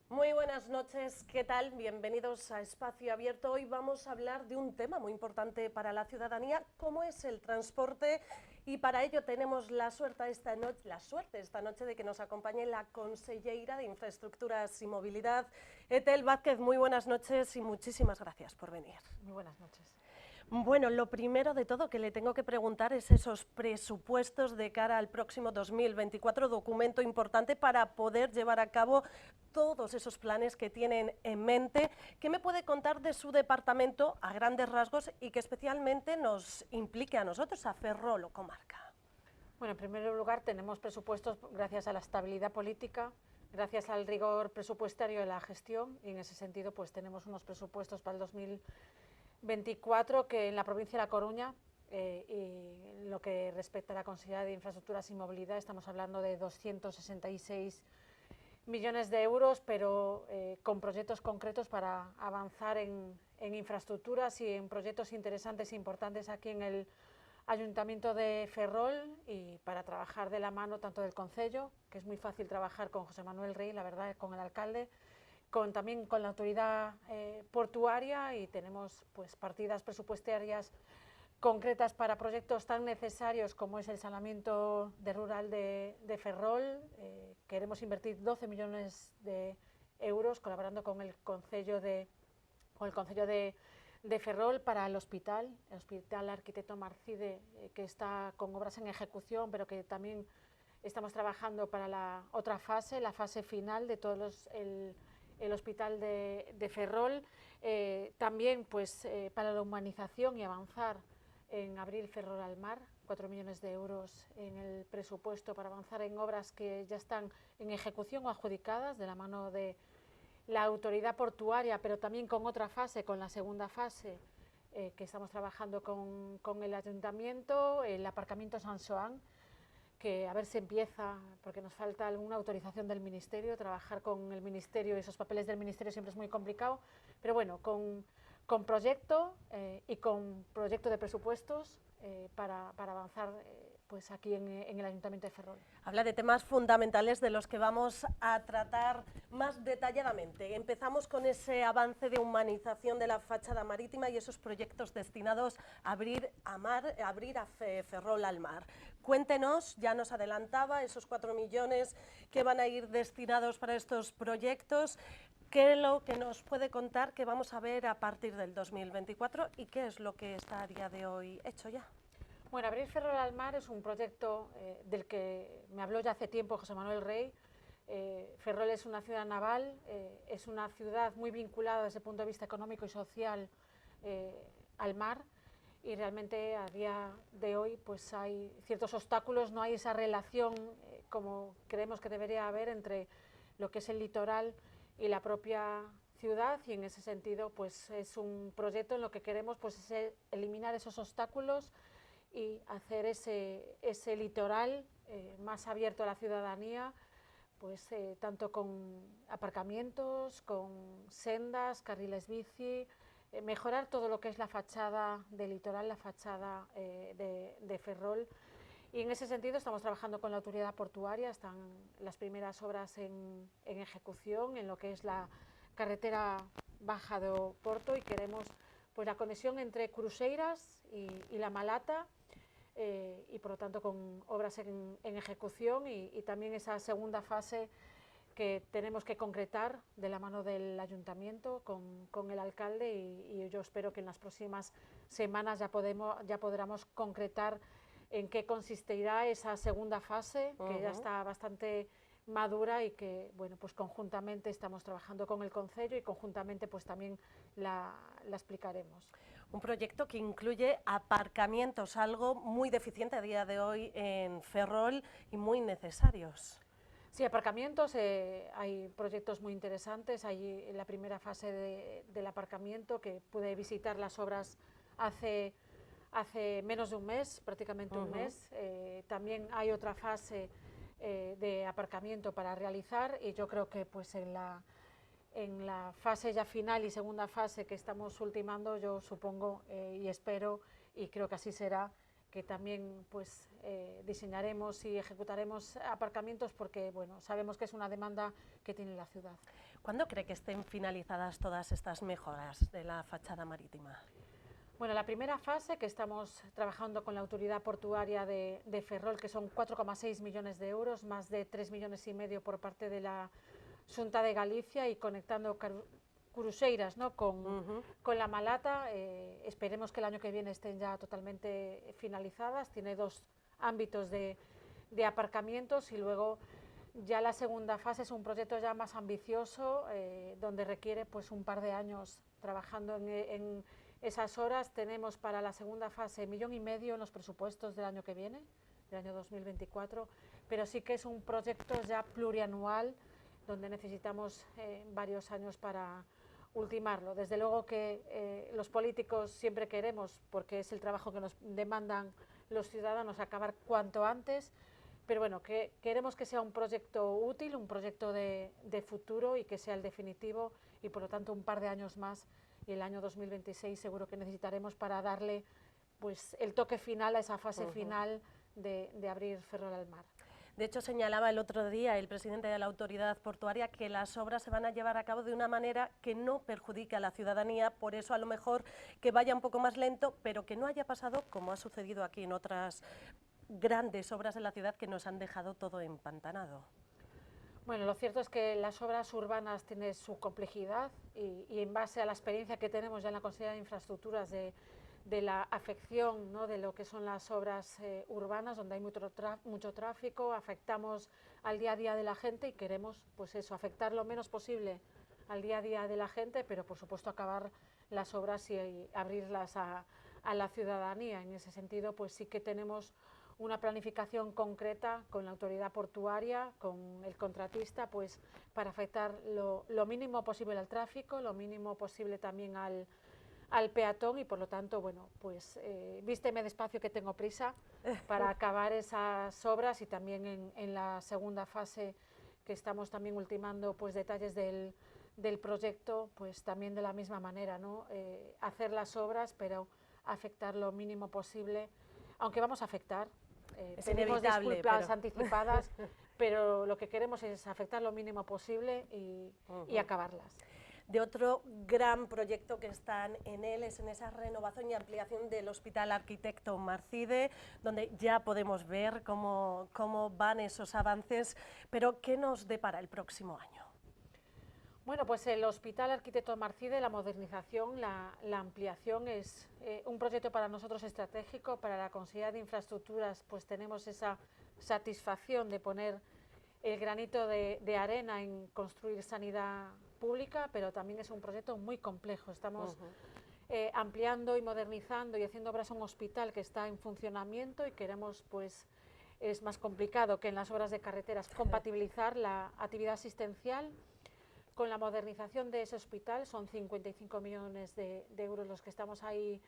Muy buenas noches, ¿qué tal? Bienvenidos a Espacio Abierto. Hoy vamos a hablar de un tema muy importante para la ciudadanía, como es el transporte, y para ello tenemos la suerte esta noche de que nos acompañe la conselleira de Infraestructuras y Movilidad, Etel Vázquez. Muy buenas noches y muchísimas gracias por venir. Muy buenas noches. Bueno, lo primero de todo que le tengo que preguntar es esos presupuestos de cara al próximo 2024, documento importante para poder llevar a cabo todos esos planes que tienen en mente. ¿Qué me puede contar de su departamento a grandes rasgos y que especialmente nos implique a nosotros, a Ferrol o comarca? Bueno, en primer lugar tenemos presupuestos gracias a la estabilidad política, gracias al rigor presupuestario de la gestión, y en ese sentido pues tenemos unos presupuestos para el 2024 que en la provincia de La Coruña, y en lo que respecta a la Consejería de Infraestructuras y Movilidad, estamos hablando de 266 millones de euros, pero con proyectos concretos para avanzar en infraestructuras y en proyectos interesantes e importantes aquí en el Ayuntamiento de Ferrol, y para trabajar de la mano tanto del Concello, que es muy fácil trabajar con José Manuel Rey, la verdad, con el alcalde, también con la autoridad portuaria, y tenemos pues partidas presupuestarias concretas para proyectos tan necesarios como es el saneamiento de rural de Ferrol. Queremos invertir 12 millones de euros colaborando con el Concello de Ferrol para el Hospital Arquitecto Marcide, que está con obras en ejecución, pero que también estamos trabajando para la otra fase, la fase final de todos el Hospital de Ferrol. También pues, para la humanización y avanzar en abrir Ferrol al mar, 4 millones de euros en el presupuesto para avanzar en obras que ya están en ejecución o adjudicadas de la mano de la autoridad portuaria, pero también con otra fase, con la segunda fase, que estamos trabajando con el ayuntamiento, el aparcamiento San Xoán, que a ver si empieza, porque nos falta alguna autorización del Ministerio. Trabajar con el Ministerio y esos papeles del Ministerio siempre es muy complicado, pero bueno, con proyecto y con proyecto de presupuestos para avanzar pues aquí en el Ayuntamiento de Ferrol. Habla de temas fundamentales de los que vamos a tratar más detalladamente. Empezamos con ese avance de humanización de la fachada marítima y esos proyectos destinados a abrir a Ferrol al mar. Cuéntenos, ya nos adelantaba, esos 4 millones que van a ir destinados para estos proyectos. ¿Qué es lo que nos puede contar que vamos a ver a partir del 2024 y qué es lo que está a día de hoy hecho ya? Bueno, Abrir Ferrol al mar es un proyecto del que me habló ya hace tiempo José Manuel Rey. Ferrol es una ciudad naval, es una ciudad muy vinculada desde el punto de vista económico y social al mar, y realmente a día de hoy pues hay ciertos obstáculos, no hay esa relación como creemos que debería haber entre lo que es el litoral y la propia ciudad, y en ese sentido pues es un proyecto en lo que queremos pues es eliminar esos obstáculos y hacer ese litoral más abierto a la ciudadanía, pues tanto con aparcamientos, con sendas, carriles bici, mejorar todo lo que es la fachada del litoral, la fachada de Ferrol. Y en ese sentido estamos trabajando con la autoridad portuaria, están las primeras obras en ejecución en lo que es la carretera Baja do Porto, y queremos pues la conexión entre Cruceiras y La Malata, y por lo tanto con obras en ejecución, y también esa segunda fase que tenemos que concretar de la mano del ayuntamiento con el alcalde, y yo espero que en las próximas semanas ya podamos concretar en qué consistirá esa segunda fase, que ya está bastante madura y que bueno pues conjuntamente estamos trabajando con el Concello, y conjuntamente pues también la explicaremos. Un proyecto que incluye aparcamientos, algo muy deficiente a día de hoy en Ferrol y muy necesarios. Sí, aparcamientos, hay proyectos muy interesantes. Hay la primera fase del aparcamiento, que pude visitar las obras hace menos de un mes, prácticamente un mes. También hay otra fase de aparcamiento para realizar, y yo creo que pues en la fase ya final y segunda fase que estamos ultimando, yo supongo y espero, y creo que así será, que también pues diseñaremos y ejecutaremos aparcamientos, porque bueno, sabemos que es una demanda que tiene la ciudad. ¿Cuándo cree que estén finalizadas todas estas mejoras de la fachada marítima? Bueno, la primera fase, que estamos trabajando con la autoridad portuaria de Ferrol, que son 4,6 millones de euros, más de 3,5 millones por parte de la Xunta de Galicia y conectando cruceiras, ¿no?, con la Malata. Esperemos que el año que viene estén ya totalmente finalizadas. Tiene 2 ámbitos de aparcamientos y luego ya la segunda fase es un proyecto ya más ambicioso, donde requiere pues un par de años trabajando en esas horas. Tenemos para la segunda fase 1,5 millones en los presupuestos del año que viene, del año 2024, pero sí que es un proyecto ya plurianual donde necesitamos varios años para ultimarlo. Desde luego que los políticos siempre queremos, porque es el trabajo que nos demandan los ciudadanos, acabar cuanto antes, pero bueno, que queremos que sea un proyecto útil, un proyecto de futuro y que sea el definitivo, y por lo tanto un par de años más, y el año 2026 seguro que necesitaremos para darle pues el toque final a esa fase final de abrir Ferrol al mar. De hecho, señalaba el otro día el presidente de la autoridad portuaria que las obras se van a llevar a cabo de una manera que no perjudique a la ciudadanía, por eso a lo mejor que vaya un poco más lento, pero que no haya pasado como ha sucedido aquí en otras grandes obras de la ciudad que nos han dejado todo empantanado. Bueno, lo cierto es que las obras urbanas tienen su complejidad y en base a la experiencia que tenemos ya en la Consejería de Infraestructuras de la afección, ¿no?, de lo que son las obras urbanas, donde hay mucho tráfico, afectamos al día a día de la gente y queremos pues eso, afectar lo menos posible al día a día de la gente, pero por supuesto acabar las obras y abrirlas a la ciudadanía. En ese sentido, pues sí que tenemos una planificación concreta con la autoridad portuaria, con el contratista, pues para afectar lo mínimo posible al tráfico, lo mínimo posible también al peatón, y por lo tanto, bueno, pues vísteme despacio que tengo prisa para acabar esas obras, y también en la segunda fase, que estamos también ultimando pues detalles del proyecto, pues también de la misma manera, ¿no? Hacer las obras, pero afectar lo mínimo posible, aunque vamos a afectar, pedimos disculpas anticipadas, pero lo que queremos es afectar lo mínimo posible y acabarlas. De otro gran proyecto que están en él es en esa renovación y ampliación del Hospital Arquitecto Marcide, donde ya podemos ver cómo van esos avances, pero ¿qué nos depara el próximo año? Bueno, pues el Hospital Arquitecto Marcide, la modernización, la ampliación es un proyecto para nosotros estratégico. Para la Consejería de Infraestructuras pues tenemos esa satisfacción de poner el granito de arena en construir sanidad pública, pero también es un proyecto muy complejo. Estamos ampliando y modernizando y haciendo obras a un hospital que está en funcionamiento, y queremos, pues es más complicado que en las obras de carreteras, compatibilizar la actividad asistencial con la modernización de ese hospital. Son 55 millones de euros los que estamos ahí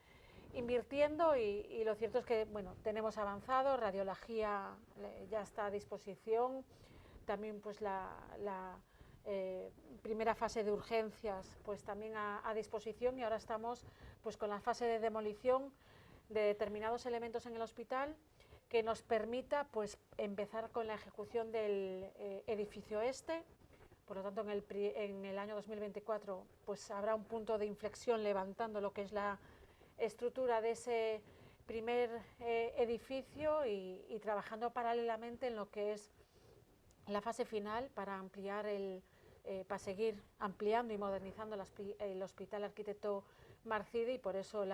invirtiendo, y lo cierto es que bueno, tenemos avanzado, radiología ya está a disposición, también pues la primera fase de urgencias pues también a disposición, y ahora estamos pues con la fase de demolición de determinados elementos en el hospital que nos permita pues empezar con la ejecución del edificio este. Por lo tanto, en el año 2024 pues habrá un punto de inflexión levantando lo que es la estructura de ese primer edificio, y trabajando paralelamente en lo que es la fase final para ampliar para seguir ampliando y modernizando el Hospital Arquitecto Marcide, y por eso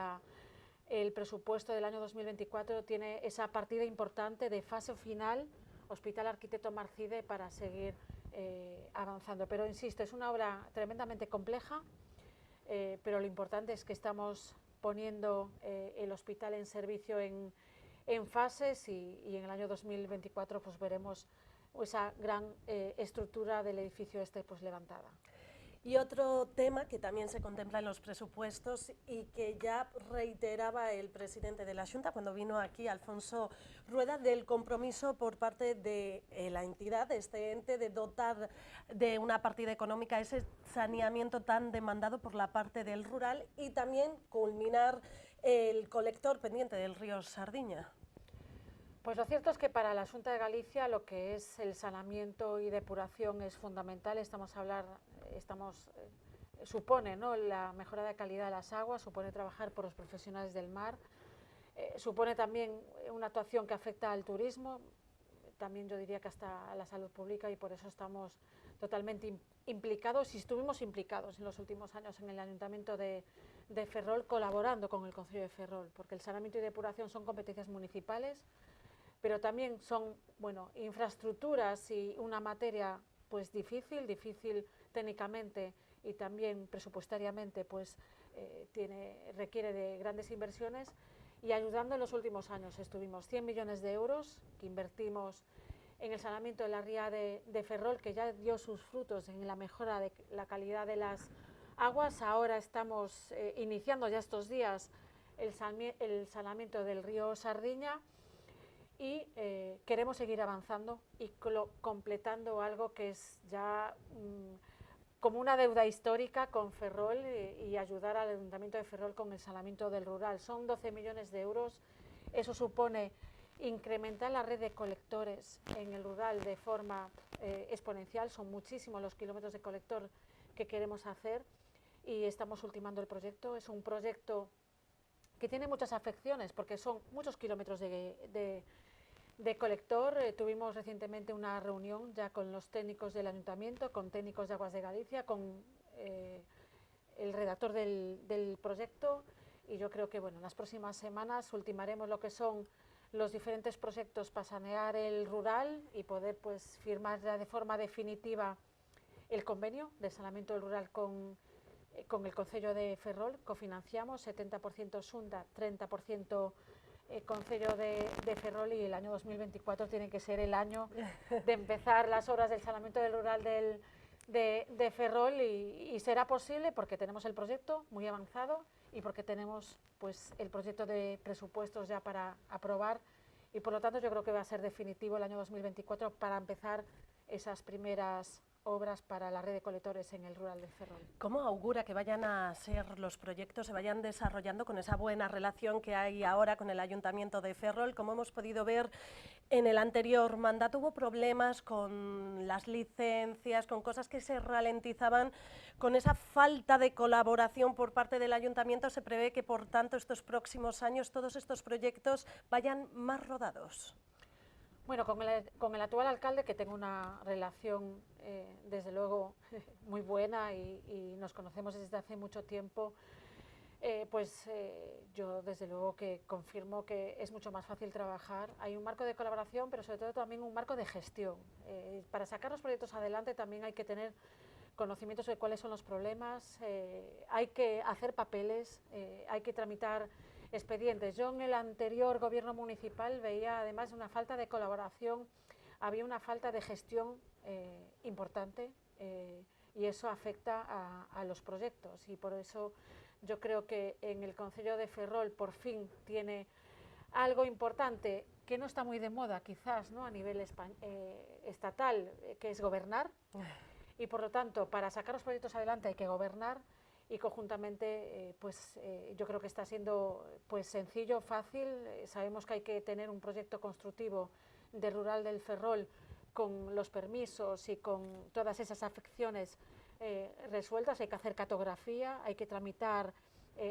el presupuesto del año 2024 tiene esa partida importante de fase final, Hospital Arquitecto Marcide, para seguir avanzando. Pero insisto, es una obra tremendamente compleja, pero lo importante es que estamos poniendo el hospital en servicio en fases, y en el año 2024 pues veremos esa gran estructura del edificio este pues levantada. Y otro tema que también se contempla en los presupuestos y que ya reiteraba el presidente de la Xunta cuando vino aquí, Alfonso Rueda, del compromiso por parte de la entidad, de este ente, de dotar de una partida económica ese saneamiento tan demandado por la parte del rural, y también culminar el colector pendiente del río Sardiña. Pues lo cierto es que para la Xunta de Galicia lo que es el saneamiento y depuración es fundamental. Estamos supone, ¿no?, la mejora de calidad de las aguas, supone trabajar por los profesionales del mar, supone también una actuación que afecta al turismo, también yo diría que hasta a la salud pública, y por eso estamos totalmente implicados y estuvimos implicados en los últimos años en el Ayuntamiento de Ferrol, colaborando con el Concello de Ferrol, porque el saneamiento y depuración son competencias municipales, pero también son, bueno, infraestructuras y una materia pues difícil técnicamente y también presupuestariamente, pues requiere de grandes inversiones, y ayudando en los últimos años estuvimos 100 millones de euros que invertimos en el saneamiento de la ría de Ferrol, que ya dio sus frutos en la mejora de la calidad de las aguas. Ahora estamos iniciando ya estos días el saneamiento del río Sardiña, y queremos seguir avanzando y completando algo que es ya como una deuda histórica con Ferrol, y ayudar al Ayuntamiento de Ferrol con el saneamiento del rural. Son 12 millones de euros, eso supone incrementar la red de colectores en el rural de forma exponencial. Son muchísimos los kilómetros de colector que queremos hacer y estamos ultimando el proyecto. Es un proyecto que tiene muchas afecciones porque son muchos kilómetros de colector. Tuvimos recientemente una reunión ya con los técnicos del Ayuntamiento, con técnicos de Aguas de Galicia, con el redactor del proyecto, y yo creo que bueno, en las próximas semanas ultimaremos lo que son los diferentes proyectos para sanear el rural y poder pues firmar ya de forma definitiva el convenio de saneamiento del rural con el Concello de Ferrol. Cofinanciamos 70% Xunta, 30% Concello de Ferrol, y el año 2024 tiene que ser el año de empezar las obras del saneamiento del rural de Ferrol, y será posible porque tenemos el proyecto muy avanzado y porque tenemos pues el proyecto de presupuestos ya para aprobar, y por lo tanto yo creo que va a ser definitivo el año 2024 para empezar esas primeras obras para la red de colectores en el rural de Ferrol. ¿Cómo augura que vayan a ser los proyectos, se vayan desarrollando con esa buena relación que hay ahora con el Ayuntamiento de Ferrol? Como hemos podido ver en el anterior mandato, hubo problemas con las licencias, con cosas que se ralentizaban, con esa falta de colaboración por parte del Ayuntamiento. Se prevé que, por tanto, estos próximos años todos estos proyectos vayan más rodados. Bueno, con el actual alcalde, que tengo una relación desde luego muy buena y nos conocemos desde hace mucho tiempo, yo desde luego que confirmo que es mucho más fácil trabajar. Hay un marco de colaboración, pero sobre todo también un marco de gestión. Para sacar los proyectos adelante también hay que tener conocimientos de cuáles son los problemas, hay que hacer papeles, hay que tramitar expedientes. Yo en el anterior gobierno municipal veía además una falta de colaboración, había una falta de gestión importante, y eso afecta a los proyectos, y por eso yo creo que en el Concello de Ferrol por fin tiene algo importante que no está muy de moda quizás, ¿no?, a nivel estatal, que es gobernar, y por lo tanto para sacar los proyectos adelante hay que gobernar. Y conjuntamente yo creo que está siendo pues sencillo, fácil. Sabemos que hay que tener un proyecto constructivo de rural del Ferrol con los permisos y con todas esas afecciones resueltas. Hay que hacer cartografía, hay que tramitar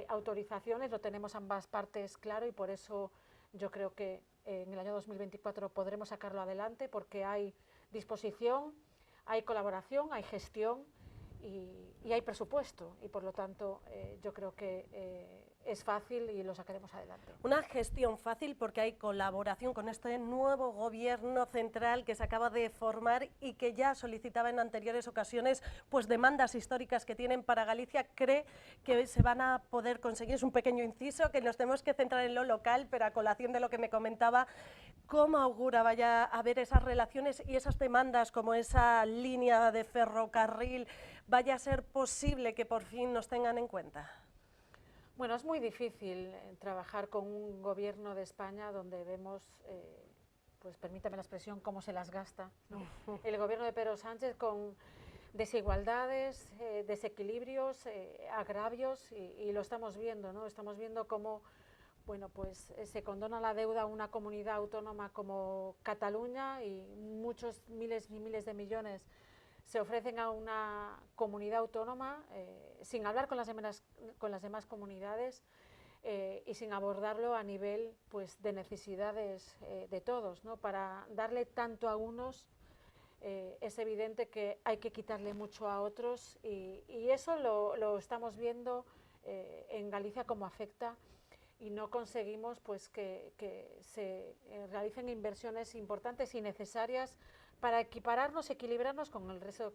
autorizaciones, lo tenemos ambas partes claro, y por eso yo creo que en el año 2024 podremos sacarlo adelante, porque hay disposición, hay colaboración, hay gestión y hay presupuesto, y por lo tanto yo creo que es fácil y lo sacaremos adelante. Una gestión fácil porque hay colaboración con este nuevo gobierno central que se acaba de formar y que ya solicitaba en anteriores ocasiones pues demandas históricas que tienen para Galicia. ¿Cree que se van a poder conseguir? Es un pequeño inciso, que nos tenemos que centrar en lo local, pero a colación de lo que me comentaba, ¿cómo augura vaya a haber esas relaciones y esas demandas, como esa línea de ferrocarril, vaya a ser posible que por fin nos tengan en cuenta? Bueno, es muy difícil trabajar con un gobierno de España donde vemos, pues permítame la expresión, cómo se las gasta, ¿no? El gobierno de Pedro Sánchez con desigualdades, desequilibrios, agravios, y lo estamos viendo, ¿no? Estamos viendo cómo se condona la deuda a una comunidad autónoma como Cataluña, y muchos miles y miles de millones se ofrecen a una comunidad autónoma sin hablar con las demás comunidades y sin abordarlo a nivel pues, de necesidades de todos, ¿no? Para darle tanto a unos es evidente que hay que quitarle mucho a otros y eso lo estamos viendo en Galicia como afecta y no conseguimos pues, que se realicen inversiones importantes y necesarias para equipararnos, equilibrarnos con el resto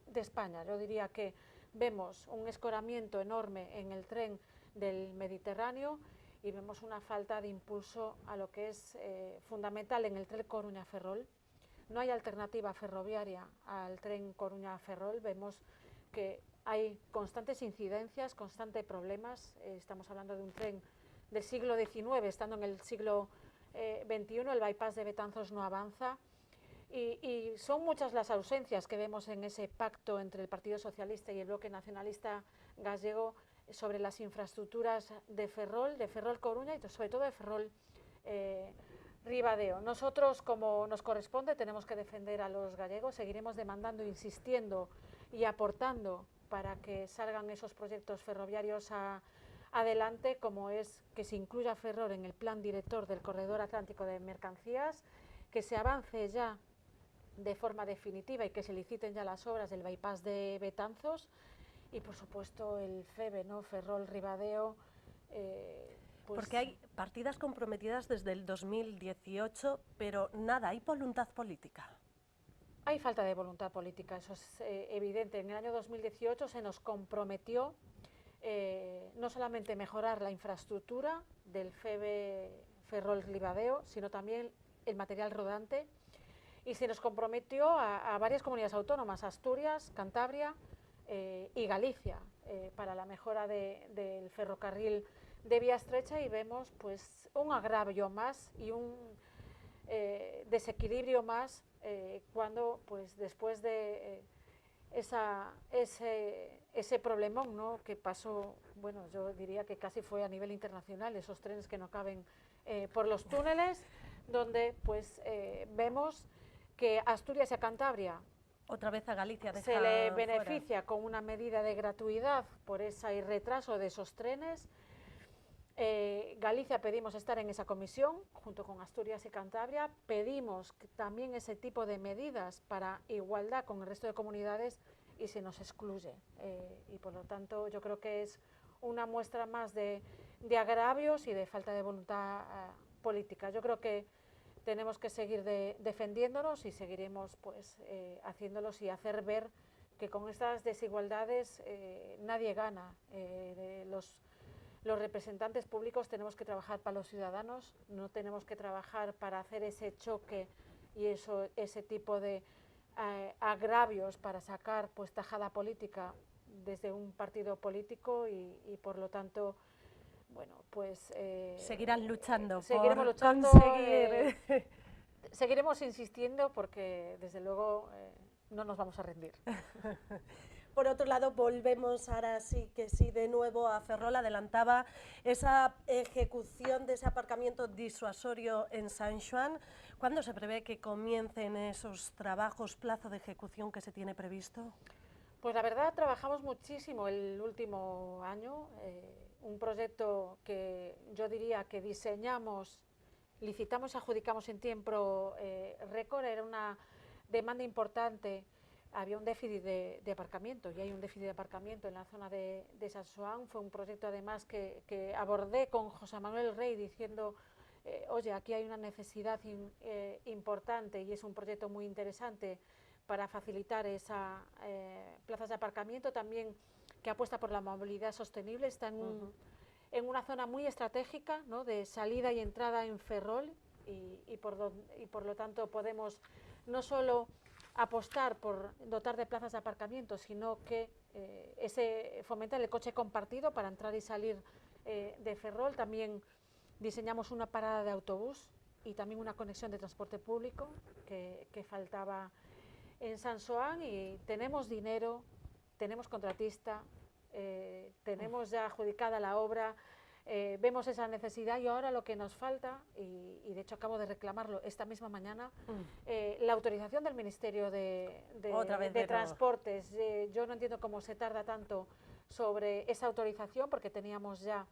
de España. Yo diría que vemos un escoramiento enorme en el tren del Mediterráneo y vemos una falta de impulso a lo que es fundamental en el tren Coruña-Ferrol. No hay alternativa ferroviaria al tren Coruña-Ferrol. Vemos que hay constantes incidencias, constantes problemas. Estamos hablando de un tren del siglo XIX, estando en el siglo XXI, el bypass de Betanzos no avanza. Y son muchas las ausencias que vemos en ese pacto entre el Partido Socialista y el Bloque Nacionalista Gallego sobre las infraestructuras de Ferrol Coruña y sobre todo de Ferrol Ribadeo. Nosotros, como nos corresponde, tenemos que defender a los gallegos, seguiremos demandando, insistiendo y aportando para que salgan esos proyectos ferroviarios adelante, como es que se incluya Ferrol en el plan director del Corredor Atlántico de Mercancías, que se avance ya de forma definitiva y que se liciten ya las obras del bypass de Betanzos y, por supuesto, el FEBE, ¿no? Ferrol Ribadeo. Pues porque hay partidas comprometidas desde el 2018, pero nada, hay voluntad política. Hay falta de voluntad política, eso es evidente. En el año 2018 se nos comprometió no solamente mejorar la infraestructura del FEBE Ferrol Ribadeo, sino también el material rodante, y se nos comprometió a varias comunidades autónomas, Asturias, Cantabria y Galicia, para la mejora del ferrocarril de vía estrecha, y vemos pues un agravio más y un desequilibrio más cuando pues después de ese problemón, ¿no? Que pasó, bueno, yo diría que casi fue a nivel internacional, esos trenes que no caben por los túneles, donde pues vemos que Asturias y a Cantabria otra vez a Galicia se le beneficia con una medida de gratuidad por ese retraso de esos trenes. Galicia pedimos estar en esa comisión junto con Asturias y Cantabria, pedimos también ese tipo de medidas para igualdad con el resto de comunidades y se nos excluye, y por lo tanto yo creo que es una muestra más de agravios y de falta de voluntad política. Yo creo que tenemos que seguir defendiéndonos y seguiremos pues haciéndolos y hacer ver que con estas desigualdades nadie gana. Los representantes públicos tenemos que trabajar para los ciudadanos, no tenemos que trabajar para hacer ese choque y ese tipo de agravios para sacar pues tajada política desde un partido político y por lo tanto, bueno, pues seguirán luchando. Seguiremos por luchando, conseguir. Seguiremos insistiendo porque desde luego no nos vamos a rendir. Por otro lado, volvemos ahora sí que sí de nuevo a Ferrol. Adelantaba esa ejecución de ese aparcamiento disuasorio en San Xoán. ¿Cuándo se prevé que comiencen esos trabajos, plazo de ejecución que se tiene previsto? Pues la verdad, trabajamos muchísimo el último año. Un proyecto que yo diría que diseñamos, licitamos y adjudicamos en tiempo récord. Era una demanda importante. Había un déficit de aparcamiento y hay un déficit de aparcamiento en la zona de San Xoán. Fue un proyecto además que abordé con José Manuel Rey diciendo oye, aquí hay una necesidad importante y es un proyecto muy interesante para facilitar esas plazas de aparcamiento también, que apuesta por la movilidad sostenible. Está en una zona muy estratégica, ¿no? De salida y entrada en Ferrol y por lo tanto podemos no solo apostar por dotar de plazas de aparcamiento, sino que fomentar el coche compartido para entrar y salir de Ferrol. También diseñamos una parada de autobús y también una conexión de transporte público que faltaba en San Xoán, y tenemos dinero, tenemos contratista, tenemos ya adjudicada la obra, Vemos esa necesidad y ahora lo que nos falta, y de hecho acabo de reclamarlo esta misma mañana, la autorización del Ministerio de Transportes. Yo no entiendo cómo se tarda tanto sobre esa autorización, porque teníamos ya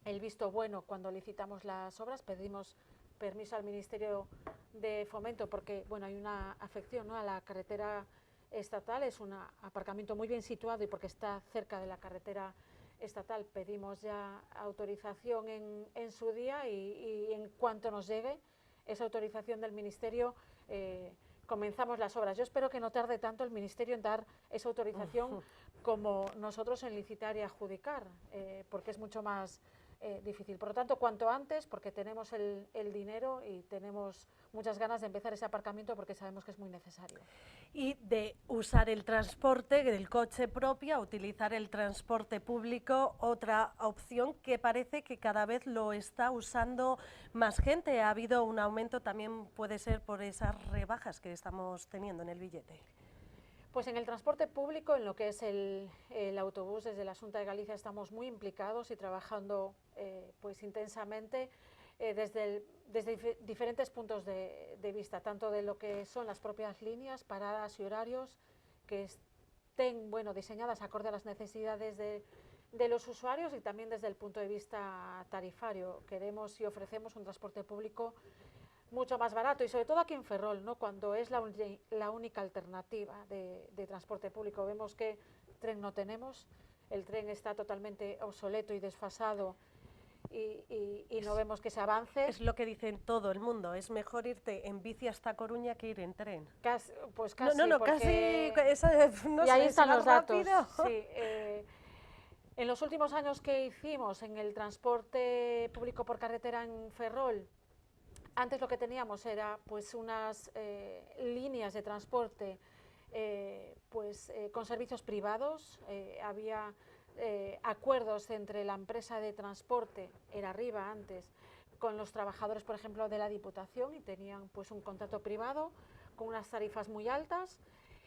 el visto bueno cuando licitamos las obras, pedimos permiso al Ministerio de Fomento porque bueno, hay una afección, ¿no?, a la carretera estatal, es un aparcamiento muy bien situado y porque está cerca de la carretera estatal pedimos ya autorización en su día y en cuanto nos llegue esa autorización del Ministerio comenzamos las obras. Yo espero que no tarde tanto el Ministerio en dar esa autorización como nosotros en licitar y adjudicar, porque es mucho más difícil. Por lo tanto, cuanto antes, porque tenemos el dinero y tenemos muchas ganas de empezar ese aparcamiento porque sabemos que es muy necesario. Y de usar el transporte, del coche propio, a utilizar el transporte público, otra opción que parece que cada vez lo está usando más gente. Ha habido un aumento, también puede ser por esas rebajas que estamos teniendo en el billete. Pues en el transporte público, en lo que es el autobús, desde la Xunta de Galicia estamos muy implicados y trabajando pues intensamente desde diferentes puntos de vista, tanto de lo que son las propias líneas, paradas y horarios, que estén diseñadas acorde a las necesidades de los usuarios y también desde el punto de vista tarifario. Queremos y ofrecemos un transporte público mucho más barato y sobre todo aquí en Ferrol, ¿no?, cuando es la única alternativa de transporte público. Vemos que tren no tenemos, el tren está totalmente obsoleto y desfasado y no vemos que se avance. Es lo que dicen todo el mundo, es mejor irte en bici hasta Coruña que ir en tren. Pues casi, casi, no y sé, ahí están los rápido. datos. Sí, en los últimos años que hicimos en el transporte público por carretera en Ferrol, antes lo que teníamos era pues unas líneas de transporte con servicios privados, había acuerdos entre la empresa de transporte, era Arriba antes, con los trabajadores, por ejemplo, de la Diputación y tenían pues un contrato privado con unas tarifas muy altas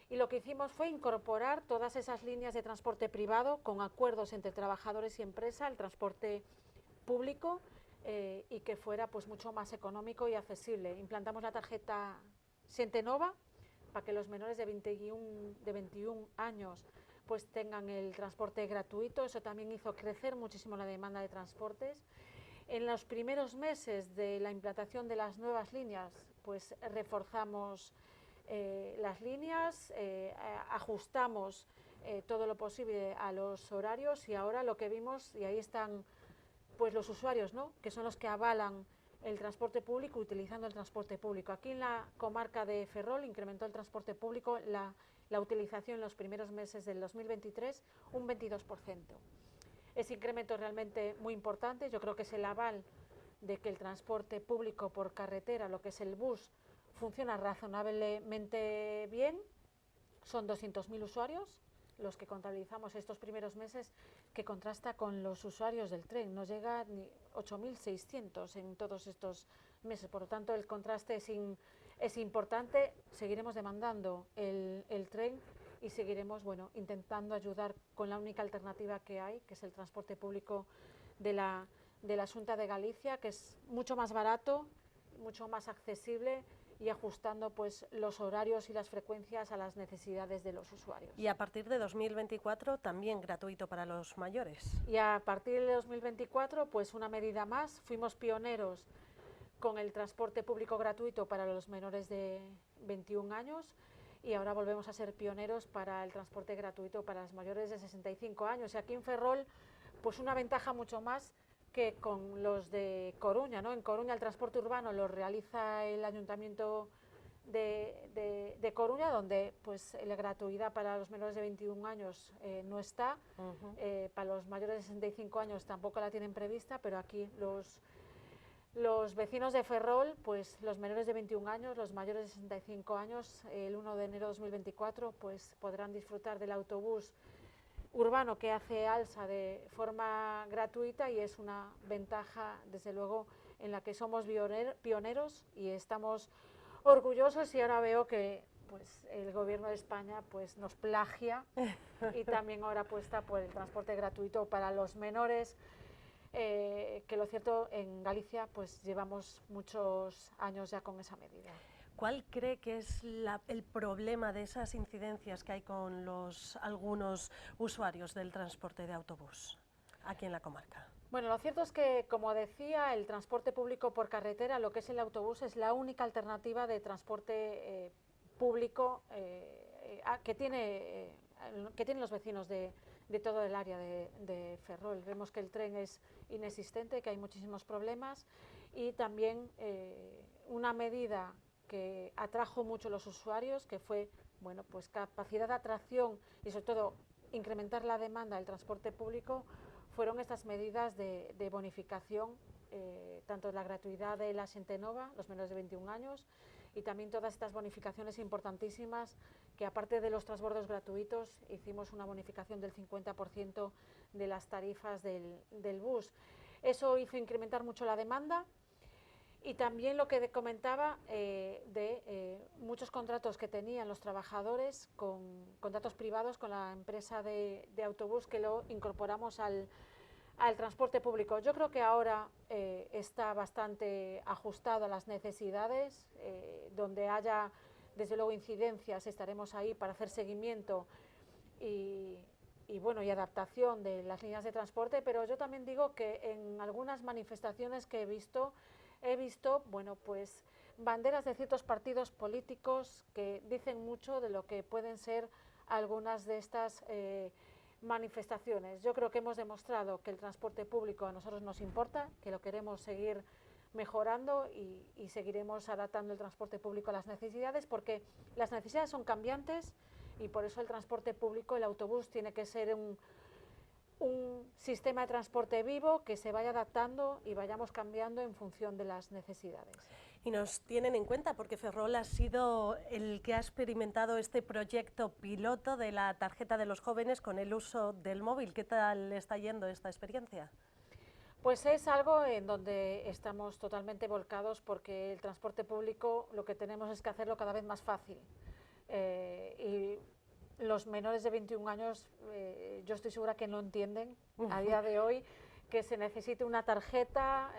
y lo que hicimos fue incorporar todas esas líneas de transporte privado con acuerdos entre trabajadores y empresa, el transporte público, y que fuera pues mucho más económico y accesible. Implantamos la tarjeta Xentenova para que los menores de 21 años pues tengan el transporte gratuito. Eso también hizo crecer muchísimo la demanda de transportes. En los primeros meses de la implantación de las nuevas líneas pues reforzamos las líneas, ajustamos todo lo posible a los horarios y ahora lo que vimos, y ahí están pues los usuarios, ¿no?, que son los que avalan el transporte público utilizando el transporte público. Aquí en la comarca de Ferrol incrementó el transporte público la utilización en los primeros meses del 2023 un 22%. Ese incremento es realmente muy importante, yo creo que es el aval de que el transporte público por carretera, lo que es el bus, funciona razonablemente bien. Son 200.000 usuarios los que contabilizamos estos primeros meses, que contrasta con los usuarios del tren, no llega ni 8.600 en todos estos meses, por lo tanto el contraste es importante. Seguiremos demandando el tren y seguiremos intentando ayudar con la única alternativa que hay, que es el transporte público de la Xunta de Galicia, que es mucho más barato, mucho más accesible y ajustando pues los horarios y las frecuencias a las necesidades de los usuarios. Y a partir de 2024 también gratuito para los mayores. Y a partir de 2024 pues una medida más, fuimos pioneros con el transporte público gratuito para los menores de 21 años y ahora volvemos a ser pioneros para el transporte gratuito para los mayores de 65 años. Y aquí en Ferrol pues una ventaja mucho más que con los de Coruña, ¿no? En Coruña el transporte urbano lo realiza el Ayuntamiento de Coruña, donde pues la gratuidad para los menores de 21 años no está, para los mayores de 65 años tampoco la tienen prevista, pero aquí los vecinos de Ferrol, pues los menores de 21 años, los mayores de 65 años, el 1 de enero de 2024 pues podrán disfrutar del autobús urbano que hace alza de forma gratuita y es una ventaja, desde luego, en la que somos pioneros y estamos orgullosos. Y ahora veo que pues el Gobierno de España pues nos plagia y también ahora apuesta por el transporte gratuito para los menores que lo cierto en Galicia pues llevamos muchos años ya con esa medida. ¿Cuál cree que es el problema de esas incidencias que hay con algunos usuarios del transporte de autobús aquí en la comarca? Bueno, lo cierto es que, como decía, el transporte público por carretera, lo que es el autobús, es la única alternativa de transporte público que tienen los vecinos de todo el área de Ferrol. Vemos que el tren es inexistente, que hay muchísimos problemas y también una medida que atrajo mucho a los usuarios, que fue bueno, pues capacidad de atracción y sobre todo incrementar la demanda del transporte público, fueron estas medidas de bonificación, tanto la gratuidad de la Xente Nova, los menores de 21 años, y también todas estas bonificaciones importantísimas, que aparte de los transbordos gratuitos, hicimos una bonificación del 50% de las tarifas del bus. Eso hizo incrementar mucho la demanda. Y también lo que comentaba de muchos contratos que tenían los trabajadores, con contratos privados con la empresa de autobús, que lo incorporamos al transporte público. Yo creo que ahora está bastante ajustado a las necesidades, donde haya desde luego incidencias, estaremos ahí para hacer seguimiento y bueno, y adaptación de las líneas de transporte, pero yo también digo que en algunas manifestaciones que he visto bueno, pues banderas de ciertos partidos políticos que dicen mucho de lo que pueden ser algunas de estas manifestaciones. Yo creo que hemos demostrado que el transporte público a nosotros nos importa, que lo queremos seguir mejorando y seguiremos adaptando el transporte público a las necesidades, porque las necesidades son cambiantes y por eso el transporte público, el autobús, tiene que ser un sistema de transporte vivo que se vaya adaptando y vayamos cambiando en función de las necesidades. Y nos tienen en cuenta porque Ferrol ha sido el que ha experimentado este proyecto piloto de la tarjeta de los jóvenes con el uso del móvil. ¿Qué tal le está yendo esta experiencia? Pues es algo en donde estamos totalmente volcados, porque el transporte público lo que tenemos es que hacerlo cada vez más fácil. Y los menores de 21 años, yo estoy segura que no entienden a día de hoy que se necesite una tarjeta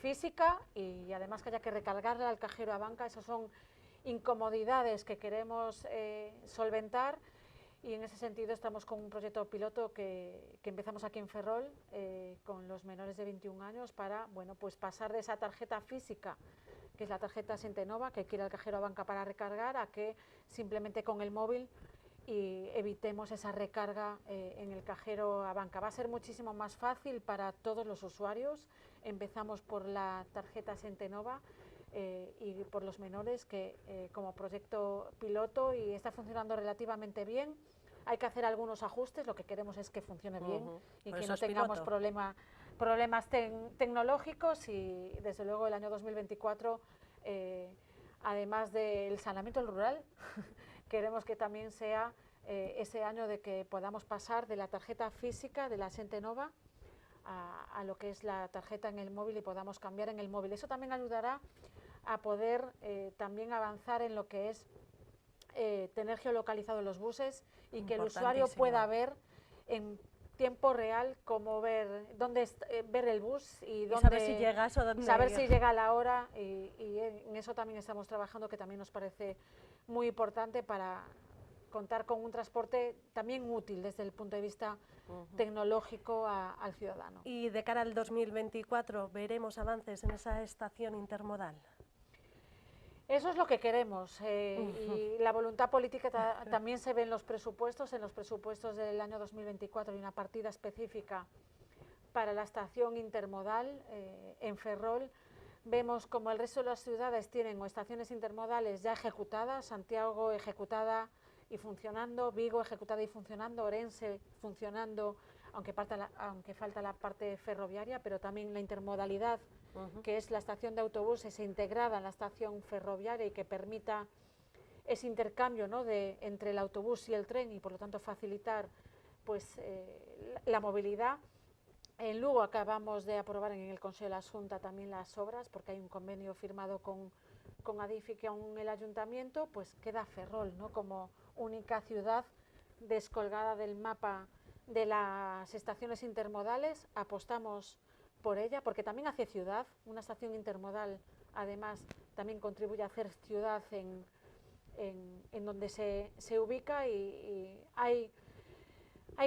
física y además que haya que recargarla al cajero a banca. Esas son incomodidades que queremos solventar, y en ese sentido estamos con un proyecto piloto que empezamos aquí en Ferrol con los menores de 21 años para bueno, pues pasar de esa tarjeta física, que es la tarjeta Xente Nova, que quiere el cajero a banca para recargar, a que simplemente con el móvil y evitemos esa recarga en el cajero a banca. Va a ser muchísimo más fácil para todos los usuarios. Empezamos por la tarjeta Xente Nova y por los menores, que como proyecto piloto, y está funcionando relativamente bien. Hay que hacer algunos ajustes, lo que queremos es que funcione bien y que no tengamos problemas tecnológicos, y desde luego el año 2024, además del saneamiento rural, queremos que también sea ese año de que podamos pasar de la tarjeta física de la Xente Nova a lo que es la tarjeta en el móvil y podamos cambiar en el móvil. Eso también ayudará a poder también avanzar en lo que es tener geolocalizados los buses y que el usuario pueda ver en tiempo real cómo ver el bus y saber si llegas o dónde saber si llega a la hora, y en eso también estamos trabajando, que también nos parece muy importante para contar con un transporte también útil desde el punto de vista tecnológico al ciudadano. Y de cara al 2024, ¿veremos avances en esa estación intermodal? Eso es lo que queremos, y la voluntad política también se ve en los presupuestos. En los presupuestos del año 2024 hay una partida específica para la estación intermodal en Ferrol. Vemos como el resto de las ciudades tienen o estaciones intermodales ya ejecutadas: Santiago ejecutada y funcionando, Vigo ejecutada y funcionando, Orense funcionando, aunque falta la parte ferroviaria, pero también la intermodalidad, que es la estación de autobuses integrada en la estación ferroviaria y que permita ese intercambio, ¿no?, entre el autobús y el tren, y por lo tanto facilitar pues, la movilidad. En Lugo acabamos de aprobar en el Consejo de la Xunta también las obras, porque hay un convenio firmado con Adif y con el Ayuntamiento. Pues queda Ferrol, ¿no?, como única ciudad descolgada del mapa de las estaciones intermodales, apostamos por ella, porque también hace ciudad. Una estación intermodal, además, también contribuye a hacer ciudad en donde se ubica, y hay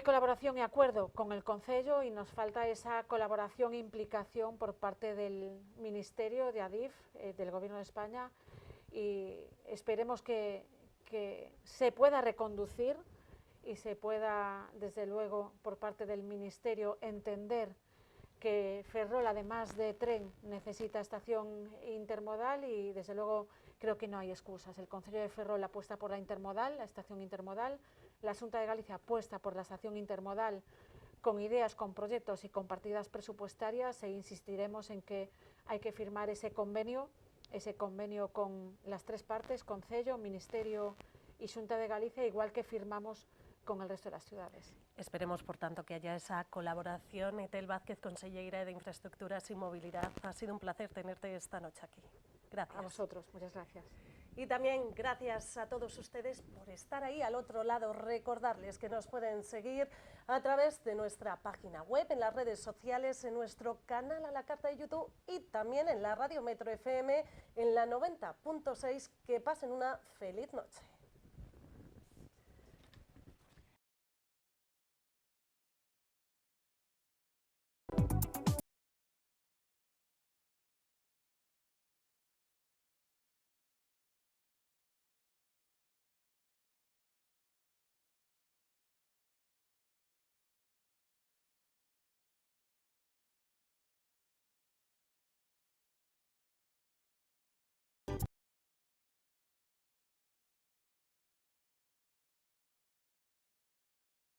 colaboración y acuerdo con el Concello, y nos falta esa colaboración e implicación por parte del Ministerio de Adif, del Gobierno de España, y esperemos que se pueda reconducir y se pueda, desde luego, por parte del Ministerio, entender que Ferrol, además de tren, necesita estación intermodal, y desde luego creo que no hay excusas. El Concello de Ferrol apuesta por la intermodal, la estación intermodal, la Xunta de Galicia apuesta por la estación intermodal, con ideas, con proyectos y con partidas presupuestarias, e insistiremos en que hay que firmar ese convenio con las tres partes, Concello, Ministerio y Xunta de Galicia, igual que firmamos con el resto de las ciudades. Esperemos, por tanto, que haya esa colaboración. Etel Vázquez, conselleira de Infraestructuras y Movilidad, ha sido un placer tenerte esta noche aquí. Gracias. A vosotros, muchas gracias. Y también gracias a todos ustedes por estar ahí al otro lado. Recordarles que nos pueden seguir a través de nuestra página web, en las redes sociales, en nuestro canal a la carta de YouTube, y también en la Radio Metro FM en la 90.6. Que pasen una feliz noche.